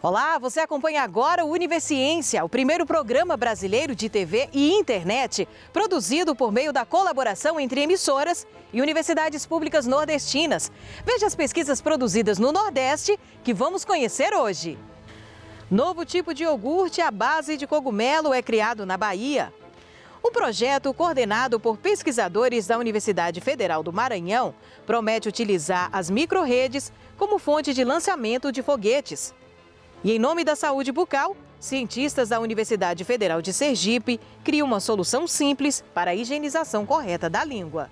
Olá, você acompanha agora o Univerciência, o primeiro programa brasileiro de TV e internet, produzido por meio da colaboração entre emissoras e universidades públicas nordestinas. Veja as pesquisas produzidas no Nordeste que vamos conhecer hoje. Novo tipo de iogurte à base de cogumelo é criado na Bahia. O projeto, coordenado por pesquisadores da Universidade Federal do Maranhão, promete utilizar as micro-redes como fonte de lançamento de foguetes. E em nome da saúde bucal, cientistas da Universidade Federal de Sergipe criam uma solução simples para a higienização correta da língua.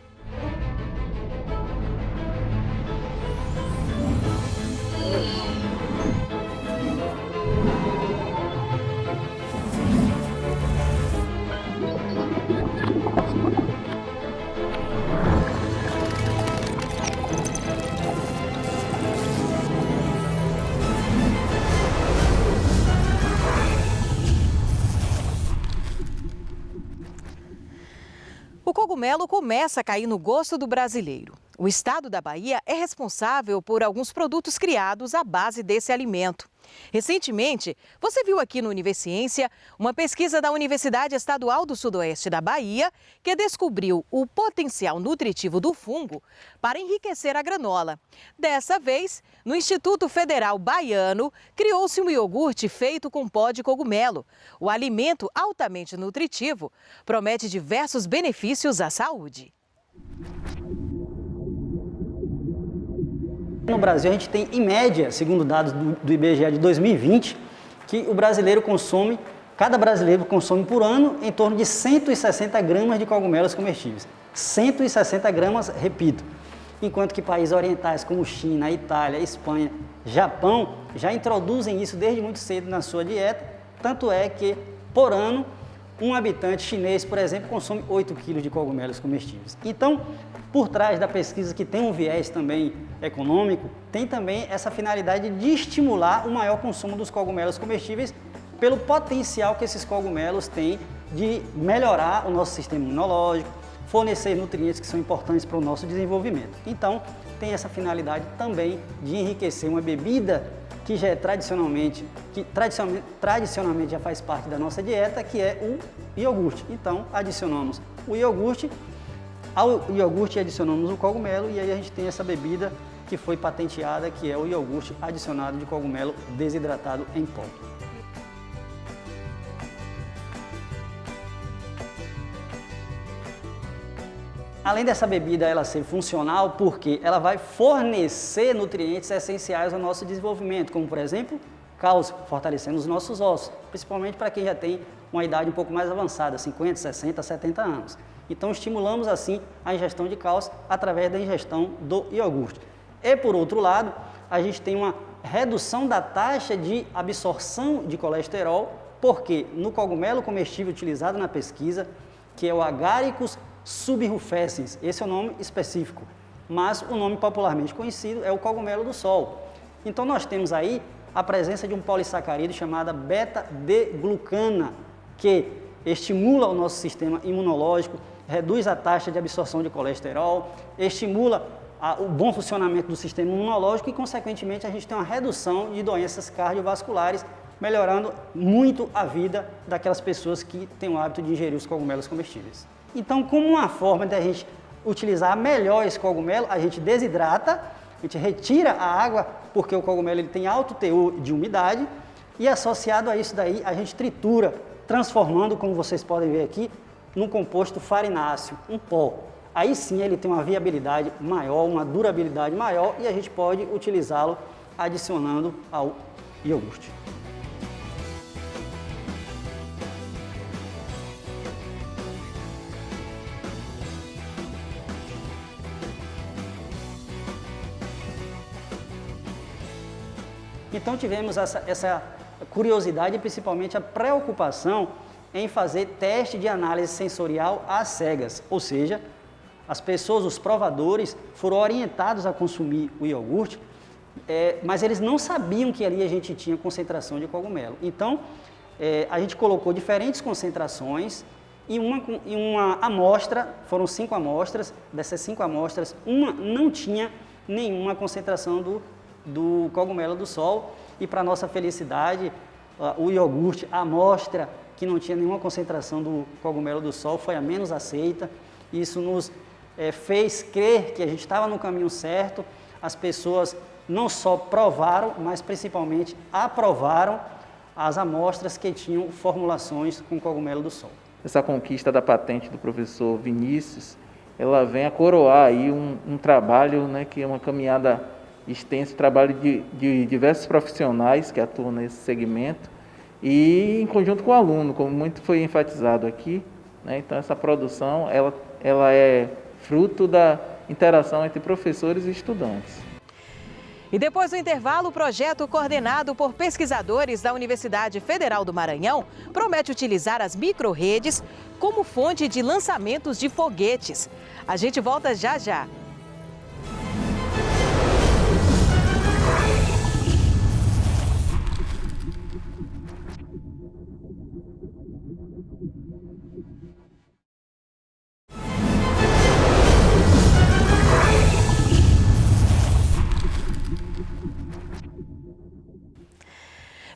O cogumelo começa a cair no gosto do brasileiro. O estado da Bahia é responsável por alguns produtos criados à base desse alimento. Recentemente, você viu aqui no Univerciência uma pesquisa da Universidade Estadual do Sudoeste da Bahia que descobriu o potencial nutritivo do fungo para enriquecer a granola. Dessa vez, no Instituto Federal Baiano, criou-se um iogurte feito com pó de cogumelo. O alimento altamente nutritivo promete diversos benefícios à saúde. No Brasil, a gente tem, em média, segundo dados do IBGE de 2020, que o brasileiro consome, cada brasileiro consome por ano em torno de 160 gramas de cogumelos comestíveis. 160 gramas, repito. Enquanto que países orientais como China, Itália, Espanha, Japão já introduzem isso desde muito cedo na sua dieta. Tanto é que, por ano, um habitante chinês, por exemplo, consome 8 quilos de cogumelos comestíveis. Então, por trás da pesquisa, que tem um viés também econômico, tem também essa finalidade de estimular o maior consumo dos cogumelos comestíveis pelo potencial que esses cogumelos têm de melhorar o nosso sistema imunológico, fornecer nutrientes que são importantes para o nosso desenvolvimento. Então, tem essa finalidade também de enriquecer uma bebida que já é tradicionalmente já faz parte da nossa dieta, que é o iogurte. Então, adicionamos o iogurte, ao iogurte adicionamos o cogumelo e aí a gente tem essa bebida que foi patenteada, que é o iogurte adicionado de cogumelo desidratado em pó. Além dessa bebida ela ser funcional, porque ela vai fornecer nutrientes essenciais ao nosso desenvolvimento, como por exemplo, cálcio, fortalecendo os nossos ossos, principalmente para quem já tem uma idade um pouco mais avançada, 50, 60, 70 anos. Então estimulamos assim a ingestão de cálcio através da ingestão do iogurte. E por outro lado, a gente tem uma redução da taxa de absorção de colesterol, porque no cogumelo comestível utilizado na pesquisa, que é o Agaricus subrufescens, esse é o nome específico, mas o nome popularmente conhecido é o cogumelo do sol. Então nós temos aí a presença de um polissacarídeo chamado beta-D-glucana, que estimula o nosso sistema imunológico, reduz a taxa de absorção de colesterol, estimula o bom funcionamento do sistema imunológico e, consequentemente, a gente tem uma redução de doenças cardiovasculares, melhorando muito a vida daquelas pessoas que têm o hábito de ingerir os cogumelos comestíveis. Então, como uma forma de a gente utilizar melhor esse cogumelo, a gente desidrata, a gente retira a água, porque o cogumelo ele tem alto teor de umidade, e associado a isso daí, a gente tritura, transformando, como vocês podem ver aqui, num composto farináceo, um pó. Aí sim ele tem uma viabilidade maior, uma durabilidade maior, e a gente pode utilizá-lo adicionando ao iogurte. Então tivemos essa curiosidade e principalmente a preocupação em fazer teste de análise sensorial às cegas, ou seja, as pessoas, os provadores, foram orientados a consumir o iogurte, mas eles não sabiam que ali a gente tinha concentração de cogumelo. Então, a gente colocou diferentes concentrações e uma amostra, foram 5 amostras, dessas 5 amostras, uma não tinha nenhuma concentração do cogumelo do sol e para nossa felicidade, o iogurte, a amostra que não tinha nenhuma concentração do cogumelo do sol foi a menos aceita. Isso nos fez crer que a gente estava no caminho certo. As pessoas não só provaram, mas principalmente aprovaram as amostras que tinham formulações com cogumelo do sol. Essa conquista da patente do professor Vinícius, ela vem a coroar aí um trabalho, né, que é uma caminhada extensa, trabalho de diversos profissionais que atuam nesse segmento e em conjunto com o aluno, como muito foi enfatizado aqui, né? Então essa produção ela é fruto da interação entre professores e estudantes. E depois do intervalo, o projeto coordenado por pesquisadores da Universidade Federal do Maranhão promete utilizar as micro-redes como fonte de lançamentos de foguetes. A gente volta já já.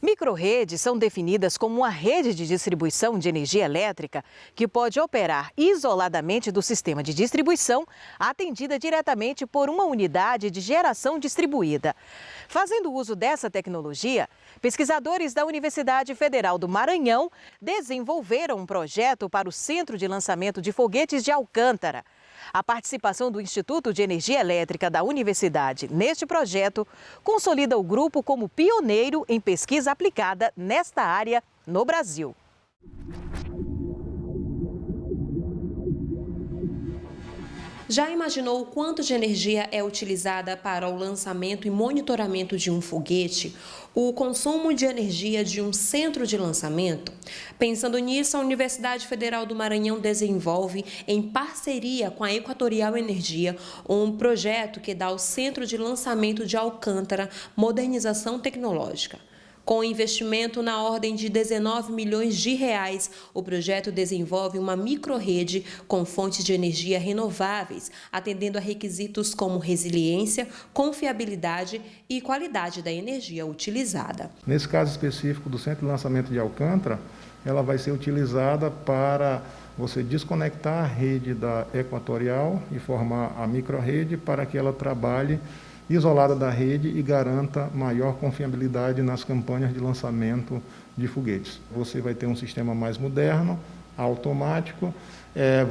Micro-redes são definidas como uma rede de distribuição de energia elétrica que pode operar isoladamente do sistema de distribuição, atendida diretamente por uma unidade de geração distribuída. Fazendo uso dessa tecnologia, pesquisadores da Universidade Federal do Maranhão desenvolveram um projeto para o Centro de Lançamento de Foguetes de Alcântara. A participação do Instituto de Energia Elétrica da Universidade neste projeto consolida o grupo como pioneiro em pesquisa aplicada nesta área no Brasil. Já imaginou o quanto de energia é utilizada para o lançamento e monitoramento de um foguete? O consumo de energia de um centro de lançamento? Pensando nisso, a Universidade Federal do Maranhão desenvolve, em parceria com a Equatorial Energia, um projeto que dá ao Centro de Lançamento de Alcântara modernização tecnológica. Com investimento na ordem de 19 milhões de reais, o projeto desenvolve uma microrrede com fontes de energia renováveis, atendendo a requisitos como resiliência, confiabilidade e qualidade da energia utilizada. Nesse caso específico do Centro de Lançamento de Alcântara, ela vai ser utilizada para você desconectar a rede da Equatorial e formar a microrrede para que ela trabalhe isolada da rede e garanta maior confiabilidade nas campanhas de lançamento de foguetes. Você vai ter um sistema mais moderno, automático,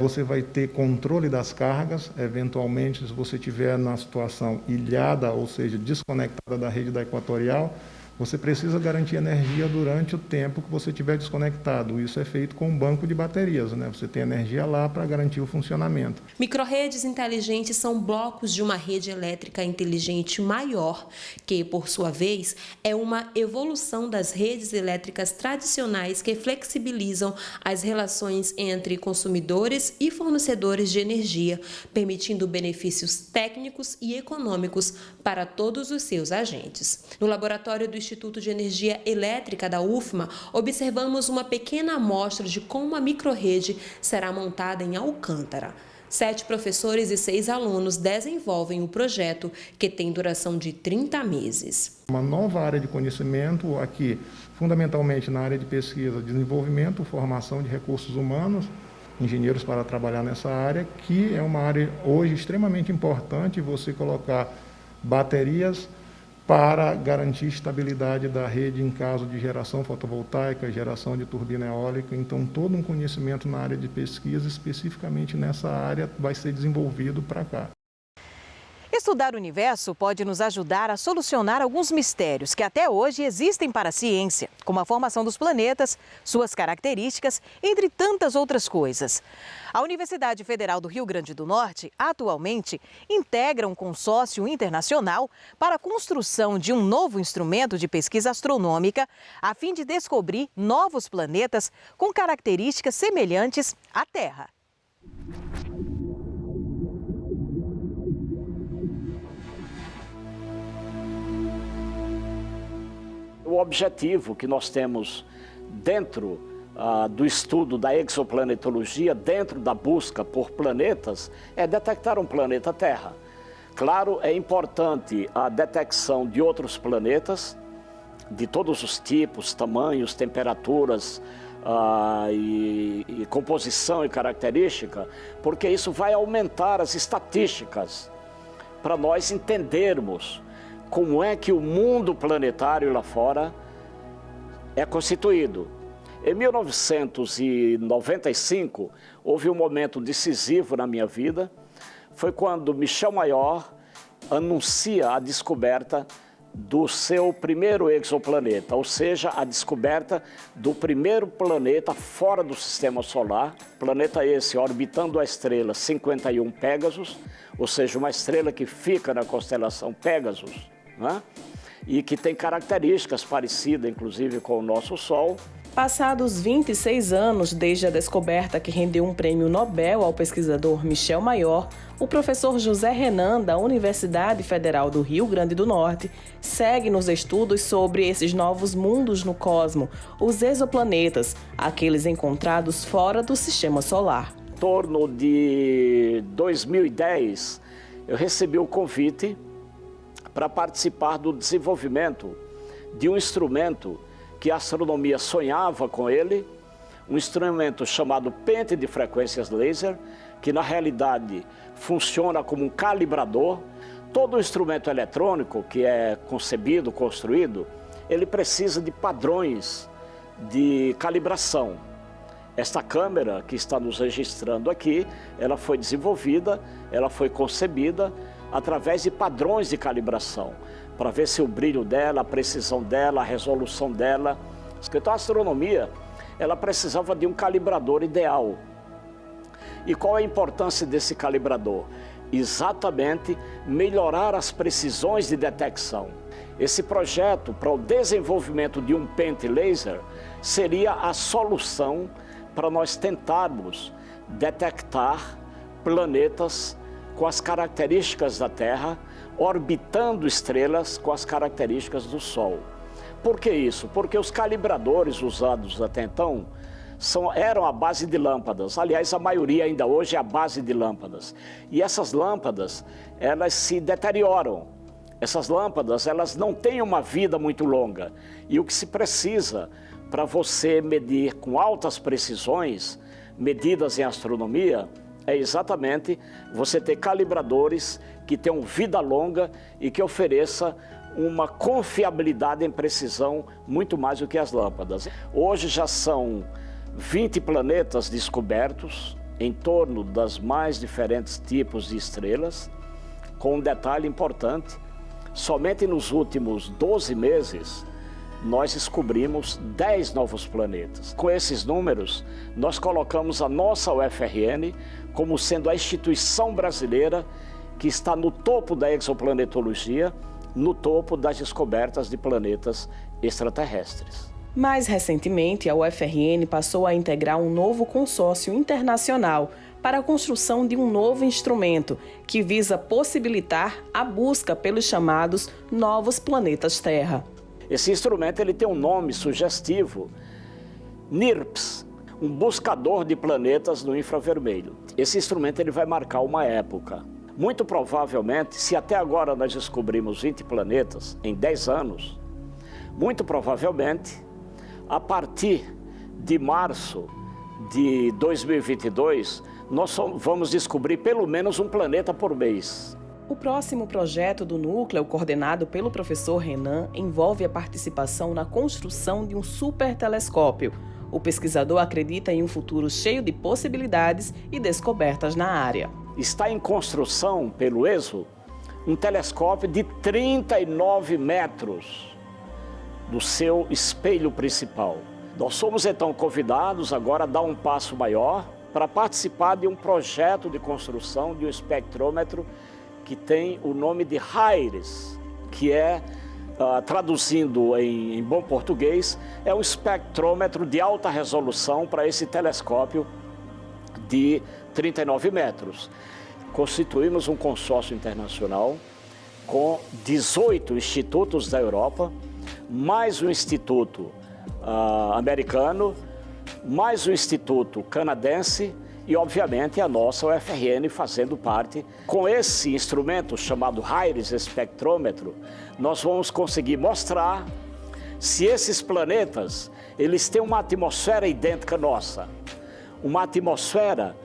você vai ter controle das cargas, eventualmente se você estiver na situação ilhada, ou seja, desconectada da rede da Equatorial, você precisa garantir energia durante o tempo que você estiver desconectado. Isso é feito com um banco de baterias, né? Você tem energia lá para garantir o funcionamento. Microrredes inteligentes são blocos de uma rede elétrica inteligente maior, que, por sua vez, é uma evolução das redes elétricas tradicionais que flexibilizam as relações entre consumidores e fornecedores de energia, permitindo benefícios técnicos e econômicos para todos os seus agentes. No laboratório do Instituto de Energia Elétrica da UFMA, observamos uma pequena amostra de como a microrrede será montada em Alcântara. 7 professores e 6 alunos desenvolvem o projeto, que tem duração de 30 meses. Uma nova área de conhecimento aqui, fundamentalmente na área de pesquisa, desenvolvimento, formação de recursos humanos, engenheiros para trabalhar nessa área, que é uma área hoje extremamente importante, você colocar baterias para garantir estabilidade da rede em caso de geração fotovoltaica, geração de turbina eólica. Então, todo um conhecimento na área de pesquisa, especificamente nessa área, vai ser desenvolvido para cá. Estudar o universo pode nos ajudar a solucionar alguns mistérios que até hoje existem para a ciência, como a formação dos planetas, suas características, entre tantas outras coisas. A Universidade Federal do Rio Grande do Norte, atualmente, integra um consórcio internacional para a construção de um novo instrumento de pesquisa astronômica, a fim de descobrir novos planetas com características semelhantes à Terra. O objetivo que nós temos dentro do estudo da exoplanetologia, dentro da busca por planetas, é detectar um planeta Terra. Claro, é importante a detecção de outros planetas, de todos os tipos, tamanhos, temperaturas e composição e característica, porque isso vai aumentar as estatísticas para nós entendermos como é que o mundo planetário lá fora é constituído. Em 1995, houve um momento decisivo na minha vida, foi quando Michel Mayor anuncia a descoberta do seu primeiro exoplaneta, ou seja, a descoberta do primeiro planeta fora do Sistema Solar, planeta esse orbitando a estrela 51 Pégasus, ou seja, uma estrela que fica na constelação Pégasus, né? E que tem características parecidas, inclusive, com o nosso Sol. Passados 26 anos desde a descoberta que rendeu um prêmio Nobel ao pesquisador Michel Mayor, o professor José Renan, da Universidade Federal do Rio Grande do Norte, segue nos estudos sobre esses novos mundos no cosmo, os exoplanetas, aqueles encontrados fora do Sistema Solar. Em torno de 2010, eu recebi o convite para participar do desenvolvimento de um instrumento que a astronomia sonhava com ele, um instrumento chamado pente de frequências laser, que na realidade funciona como um calibrador. Todo instrumento eletrônico que é concebido, construído, ele precisa de padrões de calibração. Esta câmera que está nos registrando aqui, ela foi desenvolvida, ela foi concebida através de padrões de calibração, para ver se o brilho dela, a precisão dela, a resolução dela. Então a astronomia, ela precisava de um calibrador ideal. E qual é a importância desse calibrador? Exatamente melhorar as precisões de detecção. Esse projeto para o desenvolvimento de um pente laser seria a solução para nós tentarmos detectar planetas com as características da Terra, orbitando estrelas com as características do Sol. Por que isso? Porque os calibradores usados até então eram à base de lâmpadas. Aliás, a maioria ainda hoje é à base de lâmpadas. E essas lâmpadas, elas se deterioram. Essas lâmpadas, elas não têm uma vida muito longa. E o que se precisa para você medir com altas precisões, medidas em astronomia, é exatamente você ter calibradores que tenham vida longa e que ofereça uma confiabilidade em precisão muito mais do que as lâmpadas. Hoje já são 20 planetas descobertos em torno das mais diferentes tipos de estrelas, com um detalhe importante: somente nos últimos 12 meses nós descobrimos 10 novos planetas. Com esses números, nós colocamos a nossa UFRN como sendo a instituição brasileira que está no topo da exoplanetologia, no topo das descobertas de planetas extraterrestres. Mais recentemente, a UFRN passou a integrar um novo consórcio internacional para a construção de um novo instrumento que visa possibilitar a busca pelos chamados novos planetas Terra. Esse instrumento ele tem um nome sugestivo, NIRPS, um buscador de planetas no infravermelho. Esse instrumento ele vai marcar uma época. Muito provavelmente, se até agora nós descobrimos 20 planetas em 10 anos, muito provavelmente, a partir de março de 2022, nós vamos descobrir pelo menos um planeta por mês. O próximo projeto do núcleo, coordenado pelo professor Renan, envolve a participação na construção de um supertelescópio. O pesquisador acredita em um futuro cheio de possibilidades e descobertas na área. Está em construção, pelo ESO, um telescópio de 39 metros do seu espelho principal. Nós somos então convidados agora a dar um passo maior para participar de um projeto de construção de um espectrômetro que tem o nome de HIRIS, que é, traduzindo em bom português, é um espectrômetro de alta resolução para esse telescópio de 39 metros. Constituímos um consórcio internacional com 18 institutos da Europa, mais um instituto americano, mais um instituto canadense e, obviamente, a nossa UFRN fazendo parte. Com esse instrumento chamado HIRIS espectrômetro, nós vamos conseguir mostrar se esses planetas, eles têm uma atmosfera idêntica à nossa, uma atmosfera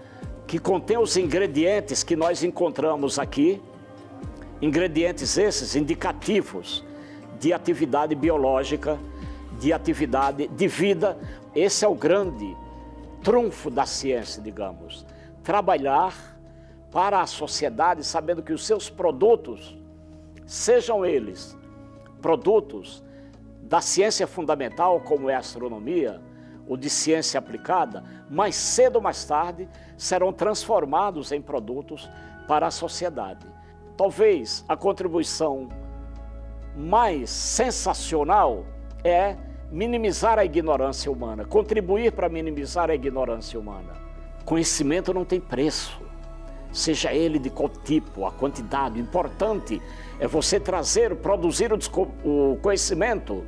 que contém os ingredientes que nós encontramos aqui, ingredientes esses indicativos de atividade biológica, de atividade de vida. Esse é o grande trunfo da ciência, digamos. Trabalhar para a sociedade sabendo que os seus produtos, sejam eles produtos da ciência fundamental, como é a astronomia, ou de ciência aplicada, mais cedo ou mais tarde serão transformados em produtos para a sociedade. Talvez a contribuição mais sensacional é minimizar a ignorância humana, contribuir para minimizar a ignorância humana. Conhecimento não tem preço, seja ele de qual tipo, a quantidade. O importante é você produzir o conhecimento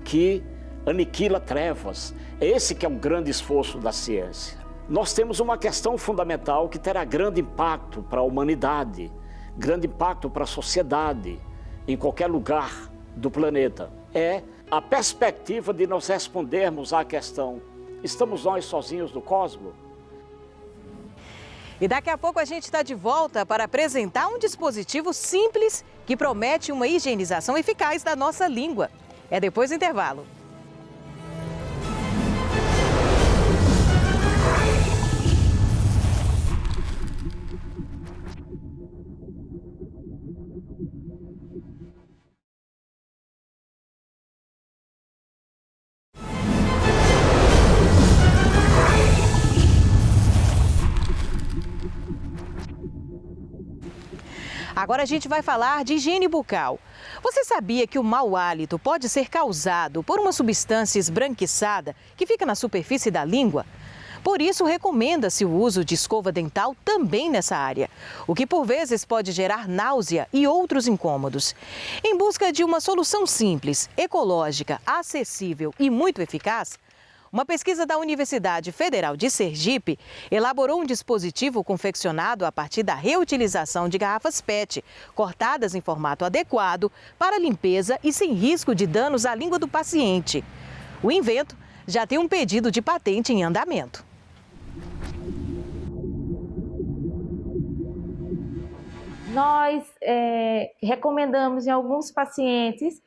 que aniquila trevas. É esse que é o grande esforço da ciência. Nós temos uma questão fundamental que terá grande impacto para a humanidade, grande impacto para a sociedade, em qualquer lugar do planeta. É a perspectiva de nós respondermos à questão: estamos nós sozinhos no cosmos? E daqui a pouco a gente está de volta para apresentar um dispositivo simples que promete uma higienização eficaz da nossa língua. É depois do intervalo. Agora a gente vai falar de higiene bucal. Você sabia que o mau hálito pode ser causado por uma substância esbranquiçada que fica na superfície da língua? Por isso, recomenda-se o uso de escova dental também nessa área, o que por vezes pode gerar náusea e outros incômodos. Em busca de uma solução simples, ecológica, acessível e muito eficaz, uma pesquisa da Universidade Federal de Sergipe elaborou um dispositivo confeccionado a partir da reutilização de garrafas PET, cortadas em formato adequado para limpeza e sem risco de danos à língua do paciente. O invento já tem um pedido de patente em andamento. Nós recomendamos em alguns pacientes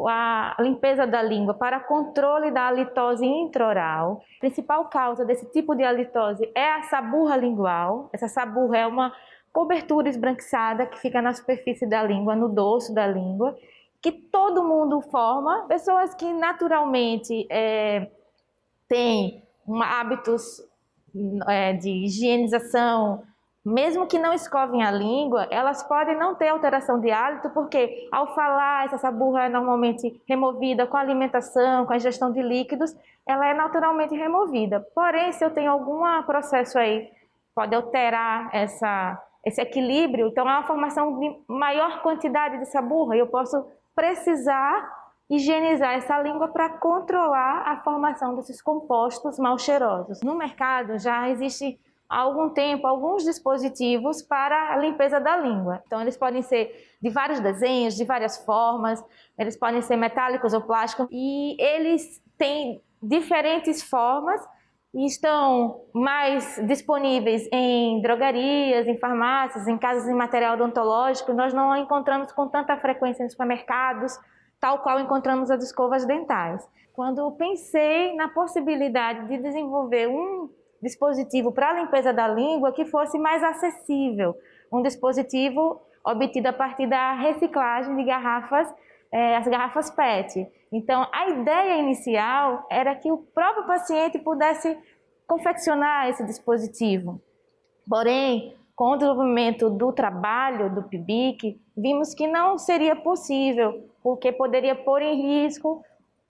a limpeza da língua para controle da halitose intraoral. A principal causa desse tipo de halitose é a saburra lingual. Essa saburra é uma cobertura esbranquiçada que fica na superfície da língua, no dorso da língua, que todo mundo forma. Pessoas que naturalmente têm hábitos de higienização, mesmo que não escovem a língua, elas podem não ter alteração de hálito, porque ao falar, essa saburra é normalmente removida com a alimentação, com a ingestão de líquidos, ela é naturalmente removida. Porém, se eu tenho algum processo aí, pode alterar esse equilíbrio, então é uma formação de maior quantidade de saburra, e eu posso precisar higienizar essa língua para controlar a formação desses compostos mal cheirosos. No mercado já existe há algum tempo alguns dispositivos para a limpeza da língua. Então eles podem ser de vários desenhos, de várias formas, eles podem ser metálicos ou plásticos, e eles têm diferentes formas e estão mais disponíveis em drogarias, em farmácias, em casas de material odontológico. Nós não encontramos com tanta frequência nos supermercados, tal qual encontramos as escovas dentais. Quando eu pensei na possibilidade de desenvolver um dispositivo para a limpeza da língua que fosse mais acessível, um dispositivo obtido a partir da reciclagem de garrafas, as garrafas PET. Então, a ideia inicial era que o próprio paciente pudesse confeccionar esse dispositivo. Porém, com o desenvolvimento do trabalho do PIBIC, vimos que não seria possível, porque poderia pôr em risco,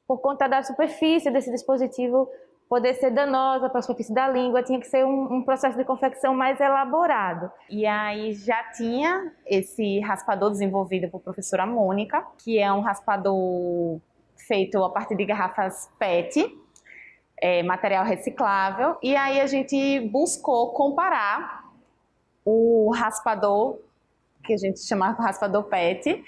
por conta da superfície desse dispositivo poder ser danosa para a superfície da língua, tinha que ser um processo de confecção mais elaborado. E aí já tinha esse raspador desenvolvido por professora Mônica, que é um raspador feito a partir de garrafas PET, material reciclável, e aí a gente buscou comparar o raspador, que a gente chama de raspador PET,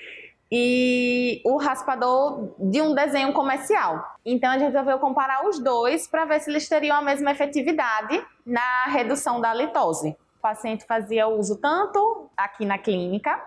e o raspador de um desenho comercial. Então a gente resolveu comparar os dois para ver se eles teriam a mesma efetividade na redução da litose. O paciente fazia uso tanto aqui na clínica,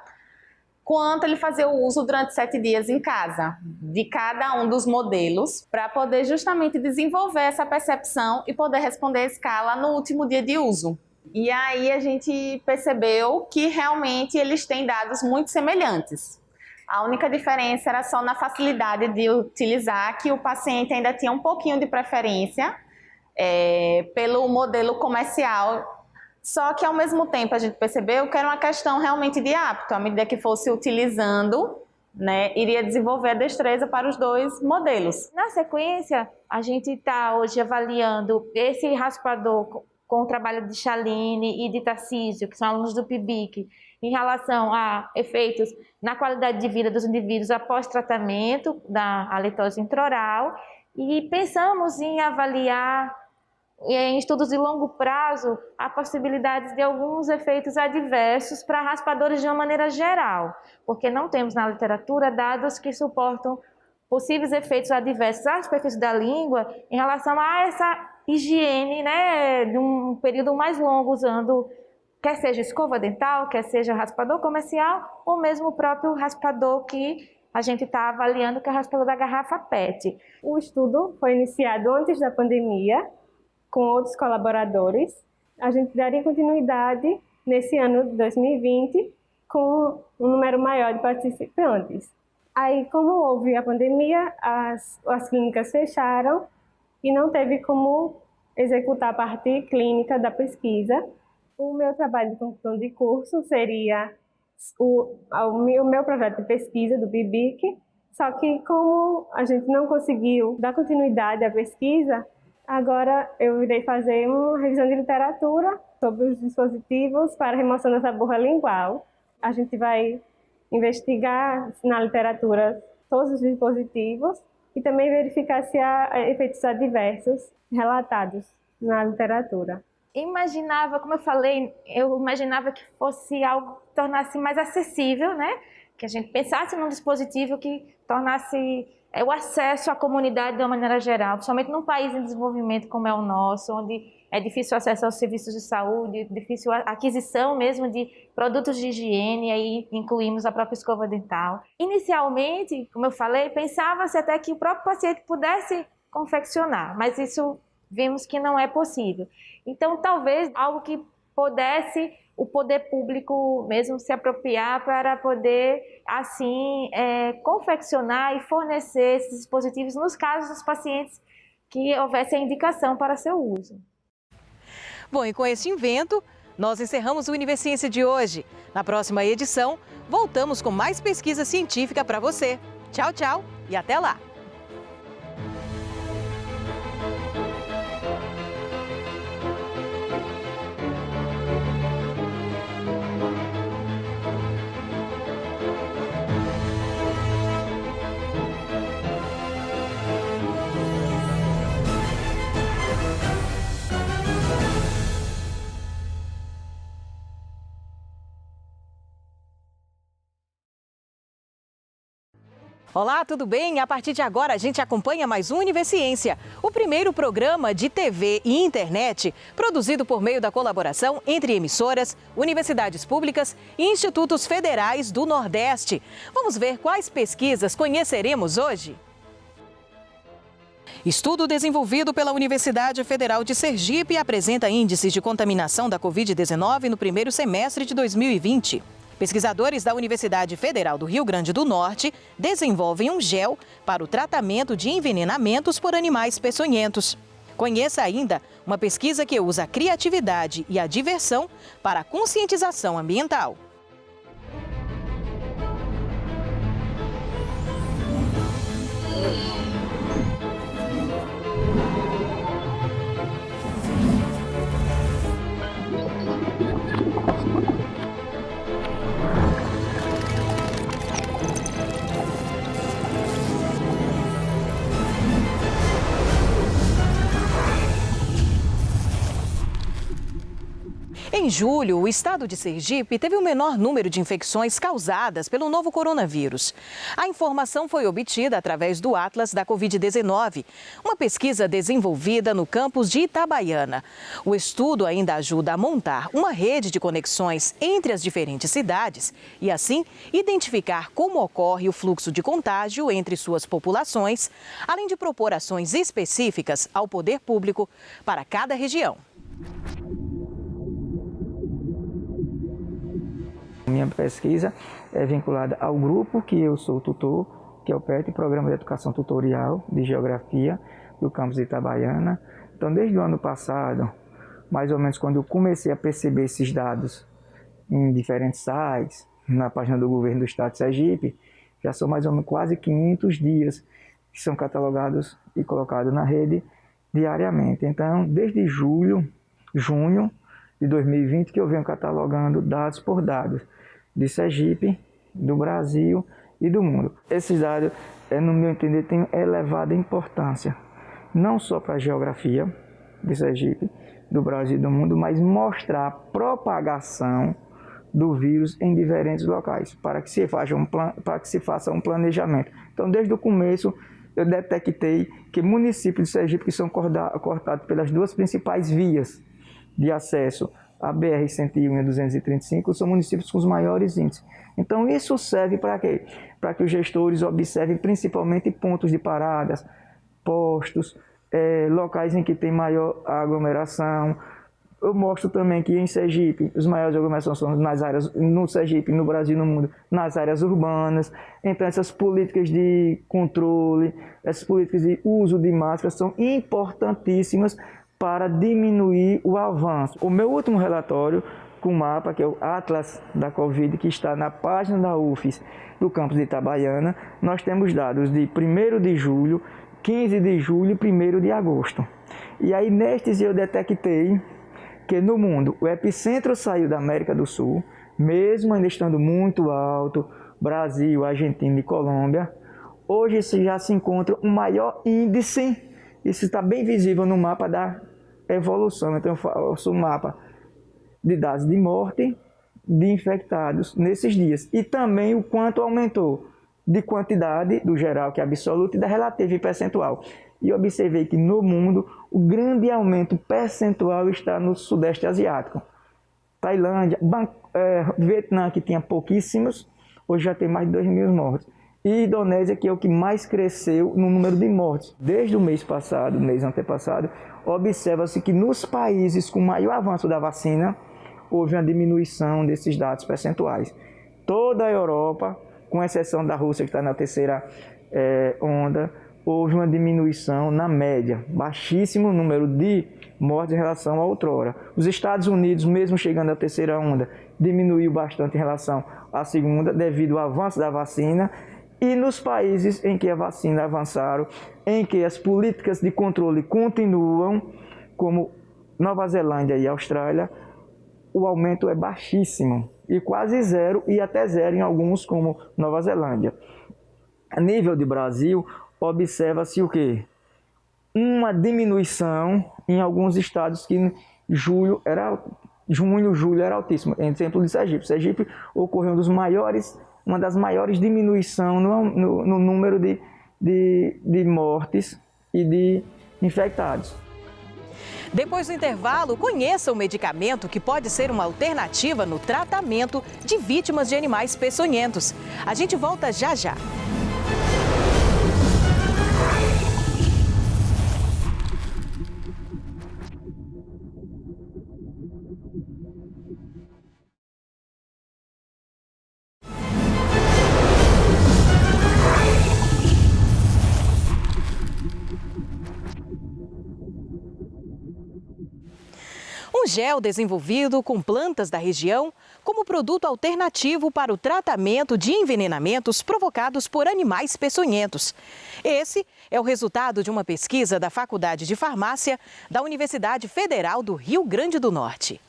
quanto ele fazia o uso durante 7 dias em casa, de cada um dos modelos, para poder justamente desenvolver essa percepção e poder responder a escala no último dia de uso. E aí a gente percebeu que realmente eles têm dados muito semelhantes. A única diferença era só na facilidade de utilizar, que o paciente ainda tinha um pouquinho de preferência pelo modelo comercial. Só que ao mesmo tempo a gente percebeu que era uma questão realmente de hábito. À medida que fosse utilizando, né, iria desenvolver a destreza para os dois modelos. Na sequência, a gente está hoje avaliando esse raspador com o trabalho de Chaline e de Tarcísio, que são alunos do PIBIC, em relação a efeitos na qualidade de vida dos indivíduos após tratamento da halitose intraoral, e pensamos em avaliar em estudos de longo prazo a possibilidade de alguns efeitos adversos para raspadores de uma maneira geral, porque não temos na literatura dados que suportam possíveis efeitos adversos à superfície da língua em relação a essa higiene, né, de um período mais longo usando, quer seja escova dental, quer seja raspador comercial, ou mesmo o próprio raspador que a gente está avaliando, que é o raspador da garrafa PET. O estudo foi iniciado antes da pandemia, com outros colaboradores. A gente daria continuidade nesse ano de 2020, com um número maior de participantes. Aí, como houve a pandemia, as clínicas fecharam e não teve como executar a parte clínica da pesquisa. O meu trabalho de conclusão de curso seria o meu projeto de pesquisa do BIBIC, só que como a gente não conseguiu dar continuidade à pesquisa, agora eu irei fazer uma revisão de literatura sobre os dispositivos para remoção da saburra lingual. A gente vai investigar na literatura todos os dispositivos e também verificar se há efeitos adversos relatados na literatura. Imaginava, como eu falei, eu imaginava que fosse algo que tornasse mais acessível, né? Que a gente pensasse num dispositivo que tornasse o acesso à comunidade de uma maneira geral, principalmente num país em desenvolvimento como é o nosso, onde é difícil acesso aos serviços de saúde, difícil a aquisição mesmo de produtos de higiene, aí incluímos a própria escova dental. Inicialmente, como eu falei, pensava-se até que o próprio paciente pudesse confeccionar, mas isso vimos que não é possível. Então, talvez algo que pudesse o poder público mesmo se apropriar para poder, assim, confeccionar e fornecer esses dispositivos nos casos dos pacientes que houvesse a indicação para seu uso. Bom, e com esse invento, nós encerramos o Universiência de hoje. Na próxima edição, voltamos com mais pesquisa científica para você. Tchau, tchau e até lá! Olá, tudo bem? A partir de agora a gente acompanha mais um Universiência, o primeiro programa de TV e internet produzido por meio da colaboração entre emissoras, universidades públicas e institutos federais do Nordeste. Vamos ver quais pesquisas conheceremos hoje? Estudo desenvolvido pela Universidade Federal de Sergipe apresenta índices de contaminação da Covid-19 no primeiro semestre de 2020. Pesquisadores da Universidade Federal do Rio Grande do Norte desenvolvem um gel para o tratamento de envenenamentos por animais peçonhentos. Conheça ainda uma pesquisa que usa a criatividade e a diversão para a conscientização ambiental. Em julho, o estado de Sergipe teve o menor número de infecções causadas pelo novo coronavírus. A informação foi obtida através do Atlas da Covid-19, uma pesquisa desenvolvida no campus de Itabaiana. O estudo ainda ajuda a montar uma rede de conexões entre as diferentes cidades e, assim, identificar como ocorre o fluxo de contágio entre suas populações, além de propor ações específicas ao poder público para cada região. Minha pesquisa é vinculada ao grupo que eu sou tutor, que é o PET, Programa de Educação Tutorial de Geografia do campus de Itabaiana. Então, desde o ano passado, mais ou menos quando eu comecei a perceber esses dados em diferentes sites, na página do governo do estado de Sergipe, já são mais ou menos quase 500 dias que são catalogados e colocados na rede diariamente. Então, desde junho de 2020 que eu venho catalogando dados por dados de Sergipe, do Brasil e do mundo. Esses dados, no meu entender, têm elevada importância, não só para a geografia de Sergipe, do Brasil e do mundo, mas mostrar a propagação do vírus em diferentes locais, para que se faça um planejamento. Então, desde o começo, eu detectei que municípios de Sergipe que são cortados pelas duas principais vias de acesso a BR-101 e 235 são municípios com os maiores índices. Então, isso serve para quê? Para que os gestores observem principalmente pontos de paradas, postos, locais em que tem maior aglomeração. Eu mostro também que em Sergipe, os maiores aglomerações são nas áreas, no Sergipe, no Brasil e no mundo, nas áreas urbanas. Então, essas políticas de controle, essas políticas de uso de máscaras são importantíssimas para diminuir o avanço. O meu último relatório com o mapa, que é o Atlas da Covid, que está na página da UFES do campus de Itabaiana, nós temos dados de 1º de julho, 15 de julho e 1º de agosto. E aí, nestes eu detectei que no mundo o epicentro saiu da América do Sul, mesmo ainda estando muito alto, Brasil, Argentina e Colômbia. Hoje já se encontra um maior índice, isso está bem visível no mapa da evolução. Então, eu faço um mapa de dados de morte, de infectados nesses dias. E também o quanto aumentou de quantidade, do geral, que é absoluto, e da relativa e percentual. E observei que no mundo o grande aumento percentual está no Sudeste Asiático. Tailândia, Vietnã, que tinha pouquíssimos, hoje já tem mais de 2.000 mortos. E Indonésia, que é o que mais cresceu no número de mortes. Desde o mês passado, mês antepassado, observa-se que nos países com maior avanço da vacina, houve uma diminuição desses dados percentuais. Toda a Europa, com exceção da Rússia, que está na terceira onda, houve uma diminuição na média, baixíssimo número de mortes em relação a outrora. Os Estados Unidos, mesmo chegando à terceira onda, diminuiu bastante em relação à segunda, devido ao avanço da vacina. E nos países em que a vacina avançaram, em que as políticas de controle continuam, como Nova Zelândia e Austrália, o aumento é baixíssimo, e quase zero, e até zero em alguns, como Nova Zelândia. A nível de Brasil, observa-se o quê? Uma diminuição em alguns estados que junho, julho era altíssimo. Exemplo de Sergipe. Sergipe ocorreu uma das maiores diminuições no número de mortes e de infectados. Depois do intervalo, conheça o medicamento que pode ser uma alternativa no tratamento de vítimas de animais peçonhentos. A gente volta já já. Um gel desenvolvido com plantas da região como produto alternativo para o tratamento de envenenamentos provocados por animais peçonhentos. Esse é o resultado de uma pesquisa da Faculdade de Farmácia da Universidade Federal do Rio Grande do Norte.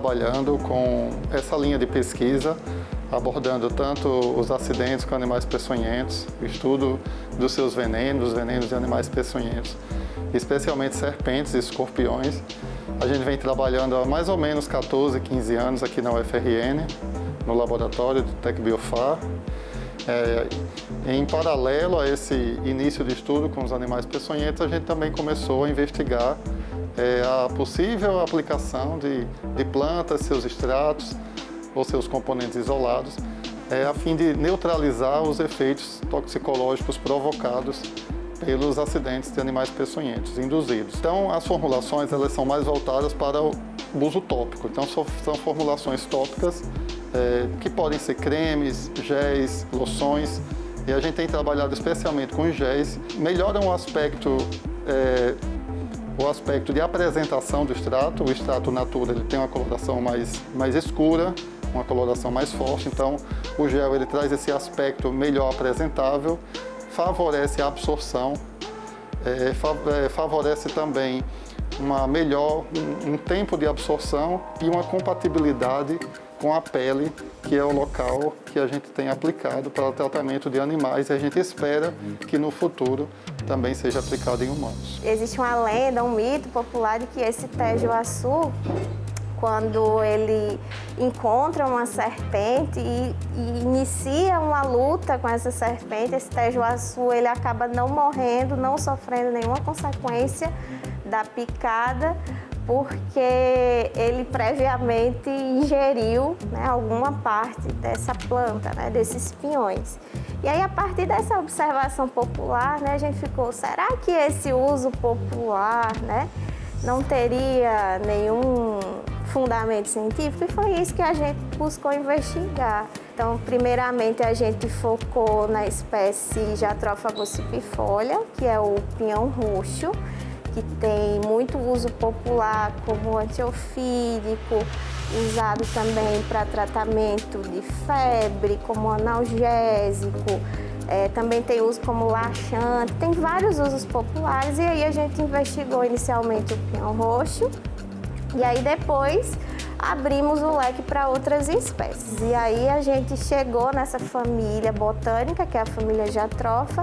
trabalhando com essa linha de pesquisa, abordando tanto os acidentes com animais peçonhentos, o estudo dos seus venenos, os venenos de animais peçonhentos, especialmente serpentes e escorpiões. A gente vem trabalhando há mais ou menos 14, 15 anos aqui na UFRN, no laboratório do TecBiofar. Em paralelo a esse início de estudo com os animais peçonhentos, a gente também começou a investigar a possível aplicação de plantas, seus extratos ou seus componentes isolados, a fim de neutralizar os efeitos toxicológicos provocados pelos acidentes de animais peçonhentos induzidos. Então, as formulações elas são mais voltadas para o uso tópico. Então, são formulações tópicas que podem ser cremes, géis, loções. E a gente tem trabalhado especialmente com os géis, melhoram o aspecto de apresentação do extrato. O extrato natura ele tem uma coloração mais escura, uma coloração mais forte, então o gel ele traz esse aspecto melhor apresentável, favorece a absorção, favorece também um tempo de absorção e uma compatibilidade com a pele, que é o local que a gente tem aplicado para o tratamento de animais, e a gente espera que no futuro também seja aplicado em humanos. Existe uma lenda, um mito popular de que esse Tejuaçu, quando ele encontra uma serpente e inicia uma luta com essa serpente, esse Tejuaçu ele acaba não morrendo, não sofrendo nenhuma consequência da picada, porque ele previamente ingeriu, né, alguma parte dessa planta, né, desses pinhões. E aí, a partir dessa observação popular, né, a gente ficou, será que esse uso popular, né, não teria nenhum fundamento científico? E foi isso que a gente buscou investigar. Então, primeiramente, a gente focou na espécie Jatropha gossypifolia, que é o pinhão roxo, que tem muito uso popular como antiofídico, usado também para tratamento de febre, como analgésico, também tem uso como laxante, tem vários usos populares. E aí a gente investigou inicialmente o pinhão roxo e aí depois abrimos o leque para outras espécies. E aí a gente chegou nessa família botânica, que é a família Jatropha,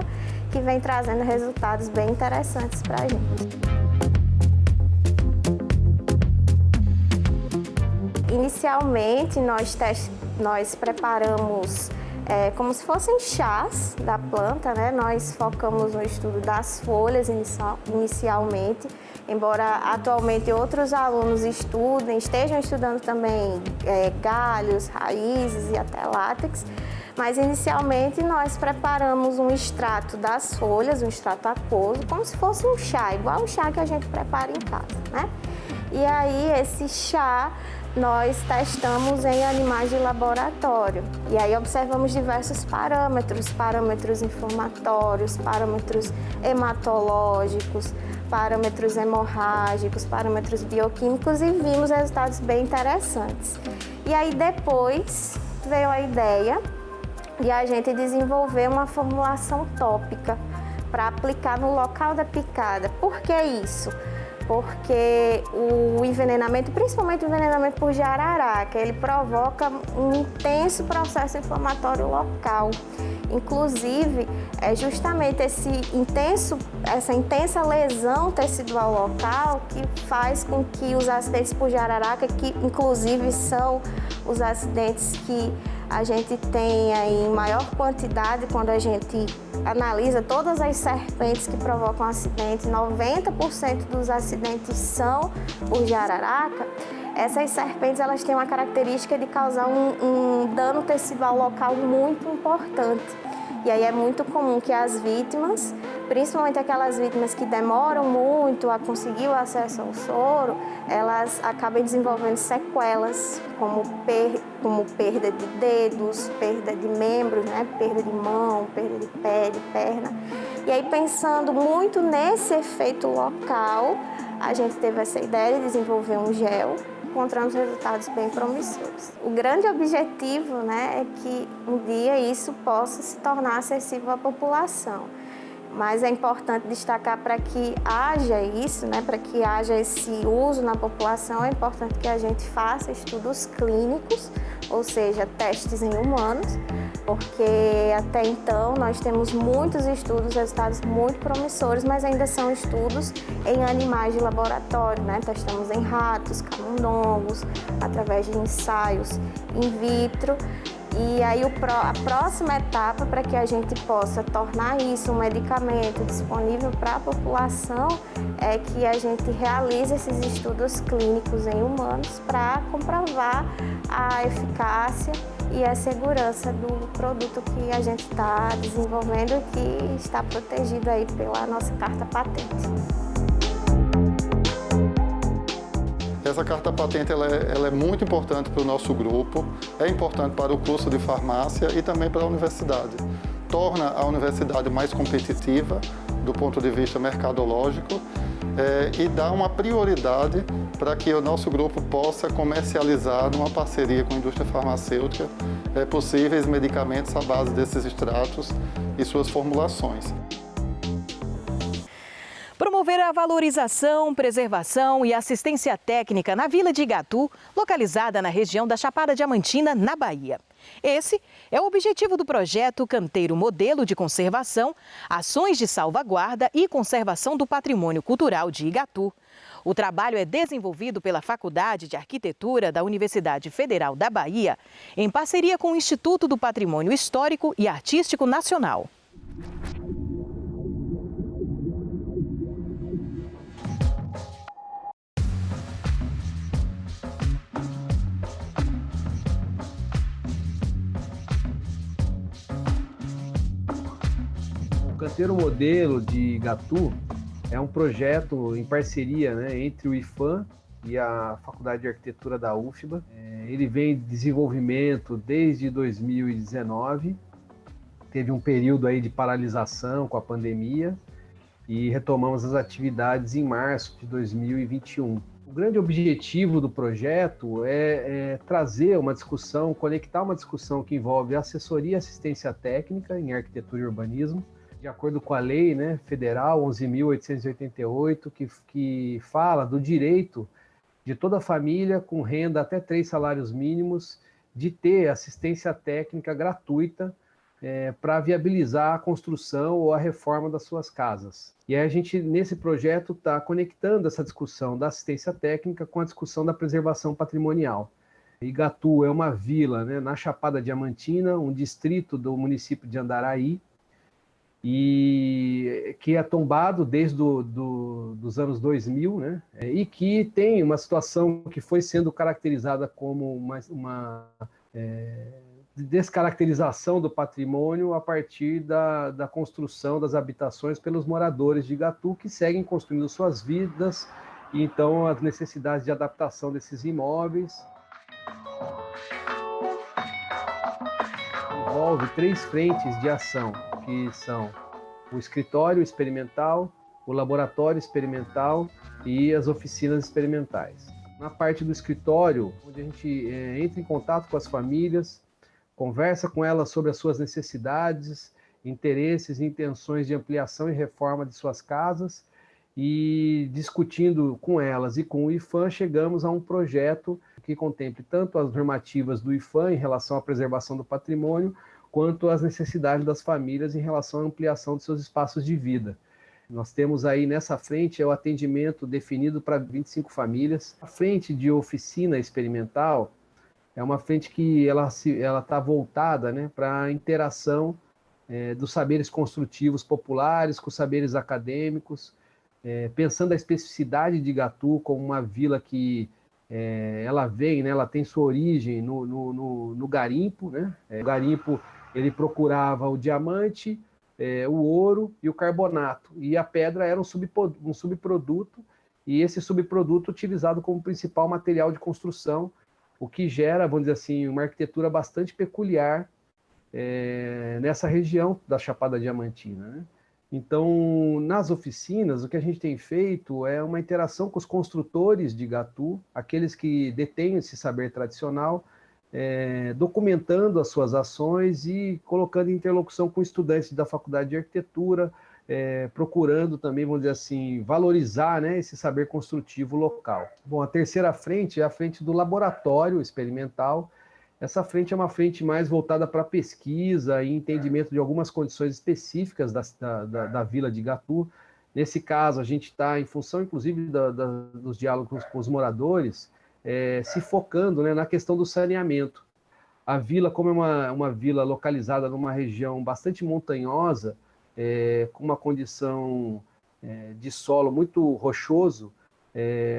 que vem trazendo resultados bem interessantes para a gente. Inicialmente, nós preparamos como se fossem chás da planta, né? Nós focamos no estudo das folhas inicialmente, embora atualmente outros alunos estejam estudando também galhos, raízes e até látex. Mas inicialmente nós preparamos um extrato das folhas, um extrato aquoso, como se fosse um chá, igual o chá que a gente prepara em casa, né? E aí esse chá nós testamos em animais de laboratório. E aí observamos diversos parâmetros inflamatórios, parâmetros hematológicos, parâmetros hemorrágicos, parâmetros bioquímicos e vimos resultados bem interessantes. E aí depois veio a ideia de a gente desenvolver uma formulação tópica para aplicar no local da picada. Por que isso? Porque o envenenamento, principalmente o envenenamento por jararaca, ele provoca um intenso processo inflamatório local. Inclusive, é justamente essa intensa lesão tecidual local que faz com que os acidentes por jararaca, que inclusive são os acidentes que a gente tem em maior quantidade quando a gente analisa todas as serpentes que provocam acidentes, 90% dos acidentes são por jararaca. Essas serpentes elas têm uma característica de causar um dano tecidual local muito importante. E aí é muito comum que as vítimas, principalmente aquelas vítimas que demoram muito a conseguir o acesso ao soro, elas acabem desenvolvendo sequelas, como perda de dedos, perda de membros, né? Perda de mão, perda de pé, de perna. E aí, pensando muito nesse efeito local, a gente teve essa ideia de desenvolver um gel, encontramos resultados bem promissores. O grande objetivo, né, é que um dia isso possa se tornar acessível à população. Mas é importante destacar para que haja isso, né, para que haja esse uso na população, é importante que a gente faça estudos clínicos, ou seja, testes em humanos, porque até então nós temos muitos estudos, resultados muito promissores, mas ainda são estudos em animais de laboratório, né? Testamos em ratos, camundongos, através de ensaios in vitro. E aí a próxima etapa para que a gente possa tornar isso um medicamento disponível para a população é que a gente realize esses estudos clínicos em humanos para comprovar a eficácia e a segurança do produto que a gente está desenvolvendo e que está protegido aí pela nossa carta patente. Essa carta patente ela é muito importante para o nosso grupo, é importante para o curso de farmácia e também para a universidade. Torna a universidade mais competitiva do ponto de vista mercadológico e dá uma prioridade para que o nosso grupo possa comercializar numa parceria com a indústria farmacêutica possíveis medicamentos à base desses extratos e suas formulações. Promover a valorização, preservação e assistência técnica na Vila de Igatu, localizada na região da Chapada Diamantina, na Bahia. Esse é o objetivo do projeto Canteiro Modelo de Conservação, Ações de Salvaguarda e Conservação do Patrimônio Cultural de Igatu. O trabalho é desenvolvido pela Faculdade de Arquitetura da Universidade Federal da Bahia, em parceria com o Instituto do Patrimônio Histórico e Artístico Nacional. O Canteiro Modelo de Igatu é um projeto em parceria, né, entre o IFAM e a Faculdade de Arquitetura da UFBA. Ele vem em desenvolvimento desde 2019, teve um período aí de paralisação com a pandemia e retomamos as atividades em março de 2021. O grande objetivo do projeto é trazer uma discussão, conectar uma discussão que envolve assessoria e assistência técnica em arquitetura e urbanismo, de acordo com a lei, né, federal 11.888, que fala do direito de toda família com renda até 3 salários mínimos de ter assistência técnica gratuita para viabilizar a construção ou a reforma das suas casas. E aí a gente, nesse projeto, está conectando essa discussão da assistência técnica com a discussão da preservação patrimonial. Igatu é uma vila, né, na Chapada Diamantina, um distrito do município de Andaraí, e que é tombado desde dos anos 2000, né? E que tem uma situação que foi sendo caracterizada como uma descaracterização do patrimônio a partir da construção das habitações pelos moradores de Igatu, que seguem construindo suas vidas, e então as necessidades de adaptação desses imóveis. Envolve 3 frentes de ação, que são o escritório experimental, o laboratório experimental e as oficinas experimentais. Na parte do escritório, onde a gente entra em contato com as famílias, conversa com elas sobre as suas necessidades, interesses e intenções de ampliação e reforma de suas casas, e discutindo com elas e com o IFAM, chegamos a um projeto que contemple tanto as normativas do IFAM em relação à preservação do patrimônio, quanto às necessidades das famílias em relação à ampliação de seus espaços de vida. Nós temos aí nessa frente o atendimento definido para 25 famílias. A frente de oficina experimental é uma frente que ela está voltada, né, para a interação dos saberes construtivos populares com os saberes acadêmicos, pensando a especificidade de Igatu como uma vila que ela vem, né, ela tem sua origem no garimpo, né? O garimpo ele procurava o diamante, o ouro e o carbonato, e a pedra era um subproduto, e esse subproduto utilizado como principal material de construção, o que gera, vamos dizer assim, uma arquitetura bastante peculiar nessa região da Chapada Diamantina, né? Então, nas oficinas, o que a gente tem feito é uma interação com os construtores de Igatu, aqueles que detêm esse saber tradicional, documentando as suas ações e colocando em interlocução com estudantes da Faculdade de Arquitetura, procurando também, vamos dizer assim, valorizar, né, esse saber construtivo local. Bom, a terceira frente é a frente do laboratório experimental. Essa frente é uma frente mais voltada para pesquisa e entendimento de algumas condições específicas da vila de Igatu. Nesse caso, a gente está, em função, inclusive, dos diálogos com os moradores, se focando, né, na questão do saneamento. A vila, como é uma vila localizada numa região bastante montanhosa, com uma condição de solo muito rochoso,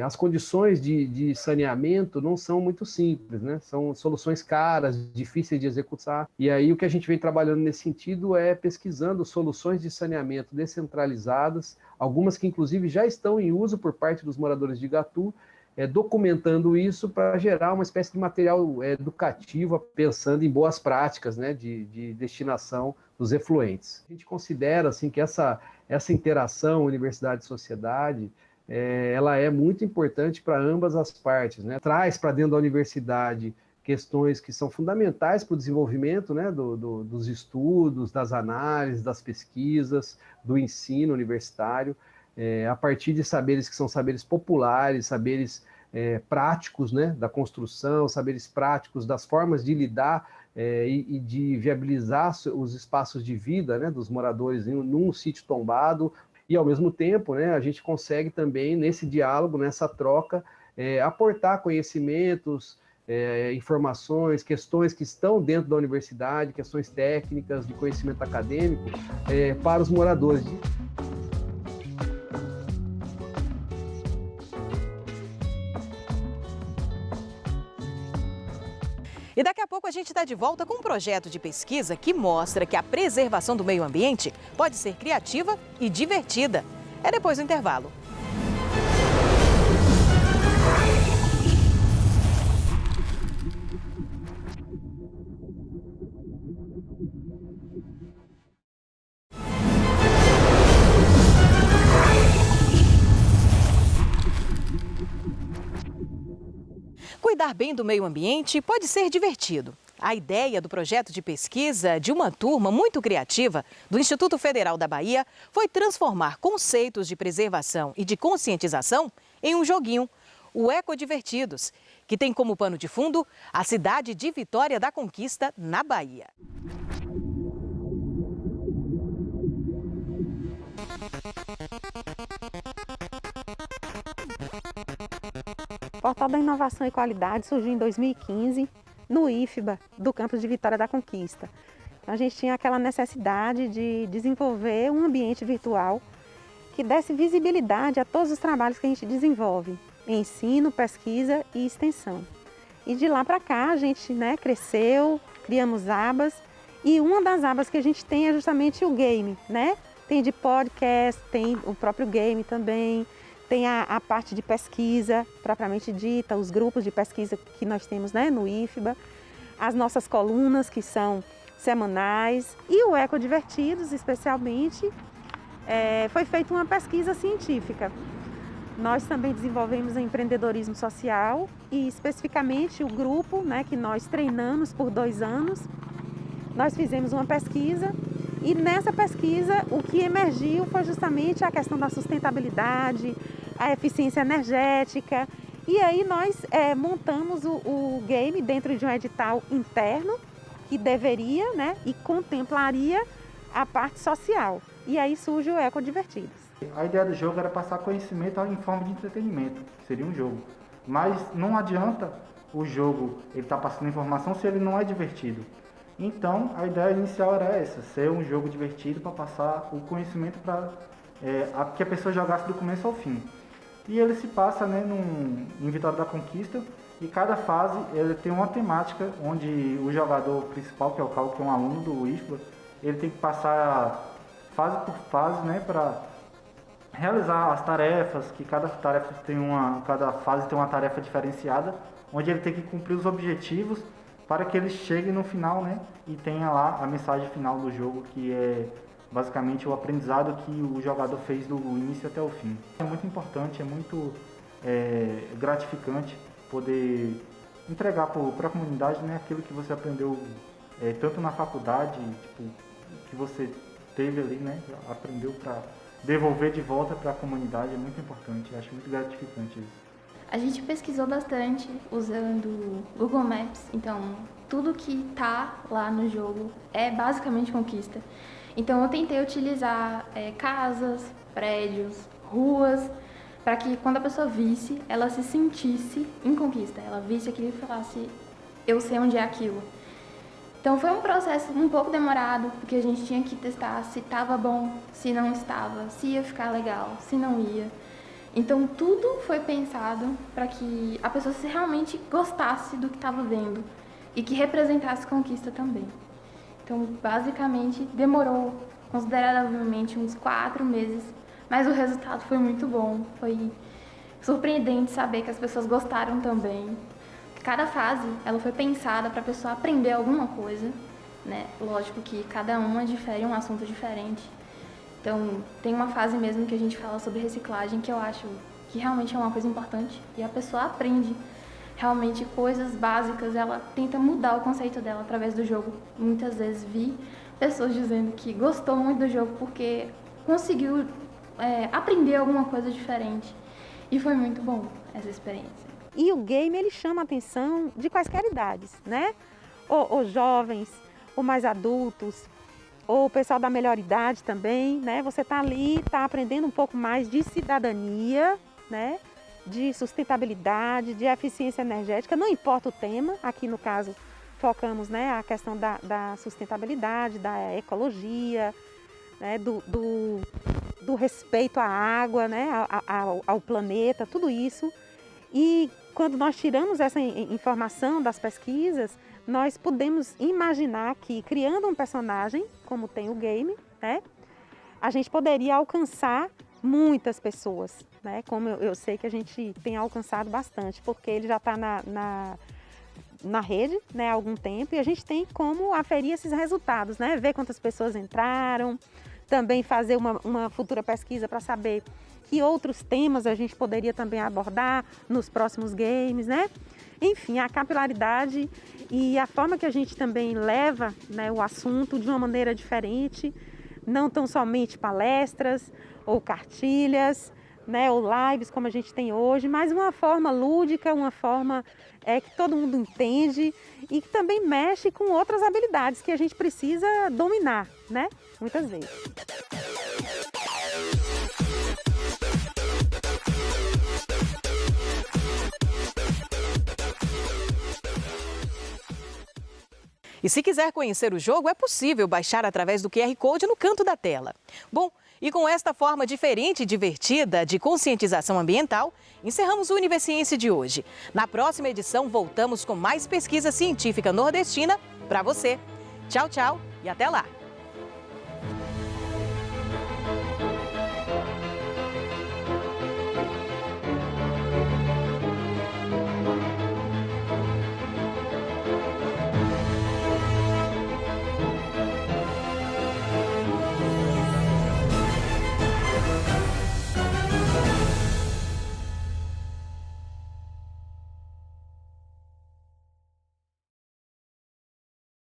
as condições de saneamento não são muito simples, né? São soluções caras, difíceis de executar. E aí o que a gente vem trabalhando nesse sentido é pesquisando soluções de saneamento descentralizadas, algumas que inclusive já estão em uso por parte dos moradores de Igatu, documentando isso para gerar uma espécie de material educativo, pensando em boas práticas, né, de destinação dos efluentes. A gente considera assim, que essa interação universidade-sociedade ela é muito importante para ambas as partes, né? Traz para dentro da universidade questões que são fundamentais para o desenvolvimento, né, dos estudos, das análises, das pesquisas, do ensino universitário, a partir de saberes que são saberes populares, saberes práticos, né, da construção, saberes práticos das formas de lidar e de viabilizar os espaços de vida, né, dos moradores num sítio tombado. E, ao mesmo tempo, né, a gente consegue também, nesse diálogo, nessa troca, aportar conhecimentos, informações, questões que estão dentro da universidade, questões técnicas, de conhecimento acadêmico, para os moradores. E daqui a pouco a gente está de volta com um projeto de pesquisa que mostra que a preservação do meio ambiente pode ser criativa e divertida. É depois do intervalo. Cuidar bem do meio ambiente pode ser divertido. A ideia do projeto de pesquisa de uma turma muito criativa do Instituto Federal da Bahia foi transformar conceitos de preservação e de conscientização em um joguinho, o Ecodivertidos, que tem como pano de fundo a cidade de Vitória da Conquista, na Bahia. O Portal da Inovação e Qualidade surgiu em 2015 no IFBA, do campus de Vitória da Conquista. Então, a gente tinha aquela necessidade de desenvolver um ambiente virtual que desse visibilidade a todos os trabalhos que a gente desenvolve, em ensino, pesquisa e extensão. E de lá para cá a gente cresceu, criamos abas, e uma das abas que a gente tem é justamente o game, né? Tem de podcast, tem o próprio game também, tem a parte de pesquisa propriamente dita, os grupos de pesquisa que nós temos, né, no IFBA, as nossas colunas que são semanais e o Ecodivertidos, especialmente, foi feita uma pesquisa científica. Nós também desenvolvemos empreendedorismo social e especificamente o grupo, né, que nós treinamos por 2 anos, nós fizemos uma pesquisa. E nessa pesquisa, o que emergiu foi justamente a questão da sustentabilidade, a eficiência energética. E aí nós montamos o game dentro de um edital interno que deveria, né, e contemplaria a parte social. E aí surge o Ecodivertidos. A ideia do jogo era passar conhecimento em forma de entretenimento, seria um jogo. Mas não adianta o jogo ele estar passando informação se ele não é divertido. Então, a ideia inicial era essa, ser um jogo divertido para passar o conhecimento para que a pessoa jogasse do começo ao fim. E ele se passa, né, em Vitória da Conquista, e cada fase ele tem uma temática, onde o jogador principal, que é o Cal, que é um aluno do IFBA, ele tem que passar fase por fase, né, para realizar as tarefas, que cada fase tem uma tarefa diferenciada, onde ele tem que cumprir os objetivos para que ele chegue no final, né, e tenha lá a mensagem final do jogo, que é basicamente o aprendizado que o jogador fez do início até o fim. É muito importante, é muito gratificante poder entregar para a comunidade, né, aquilo que você aprendeu tanto na faculdade, tipo, que você teve ali, né, aprendeu para devolver de volta para a comunidade, é muito importante, eu acho muito gratificante isso. A gente pesquisou bastante usando Google Maps, então tudo que tá lá no jogo é basicamente conquista. Então eu tentei utilizar casas, prédios, ruas, para que quando a pessoa visse, ela se sentisse em conquista, ela visse aquilo e falasse, eu sei onde é aquilo. Então foi um processo um pouco demorado, porque a gente tinha que testar se estava bom, se não estava, se ia ficar legal, se não ia. Então tudo foi pensado para que a pessoa realmente gostasse do que estava vendo e que representasse conquista também. Então basicamente demorou consideravelmente uns 4 meses, mas o resultado foi muito bom, foi surpreendente saber que as pessoas gostaram também. Cada fase, ela foi pensada para a pessoa aprender alguma coisa, né? Lógico que cada uma difere, um assunto diferente. Então, tem uma fase mesmo que a gente fala sobre reciclagem, que eu acho que realmente é uma coisa importante. E a pessoa aprende realmente coisas básicas, ela tenta mudar o conceito dela através do jogo. Muitas vezes vi pessoas dizendo que gostou muito do jogo porque conseguiu aprender alguma coisa diferente. E foi muito bom essa experiência. E o game, ele chama a atenção de quaisquer idades, né? Ou jovens, ou mais adultos, ou o pessoal da melhor idade também, né? Você está ali, está aprendendo um pouco mais de cidadania, né? De sustentabilidade, de eficiência energética, não importa o tema, aqui no caso focamos, né, a questão da sustentabilidade, da ecologia, né? Do respeito à água, né? ao planeta, tudo isso. E quando nós tiramos essa informação das pesquisas, nós podemos imaginar que, criando um personagem, como tem o game, né, a gente poderia alcançar muitas pessoas, né, como eu sei que a gente tem alcançado bastante, porque ele já está na rede, né, há algum tempo, e a gente tem como aferir esses resultados, né, ver quantas pessoas entraram, também fazer uma futura pesquisa para saber que outros temas a gente poderia também abordar nos próximos games, né? Enfim, a capilaridade e a forma que a gente também leva, né, o assunto de uma maneira diferente, não tão somente palestras ou cartilhas, né, ou lives como a gente tem hoje, mas uma forma lúdica, uma forma que todo mundo entende e que também mexe com outras habilidades que a gente precisa dominar, né? Muitas vezes. E se quiser conhecer o jogo, é possível baixar através do QR Code no canto da tela. Bom, e com esta forma diferente e divertida de conscientização ambiental, encerramos o Universiense de hoje. Na próxima edição, voltamos com mais pesquisa científica nordestina para você. Tchau, tchau e até lá!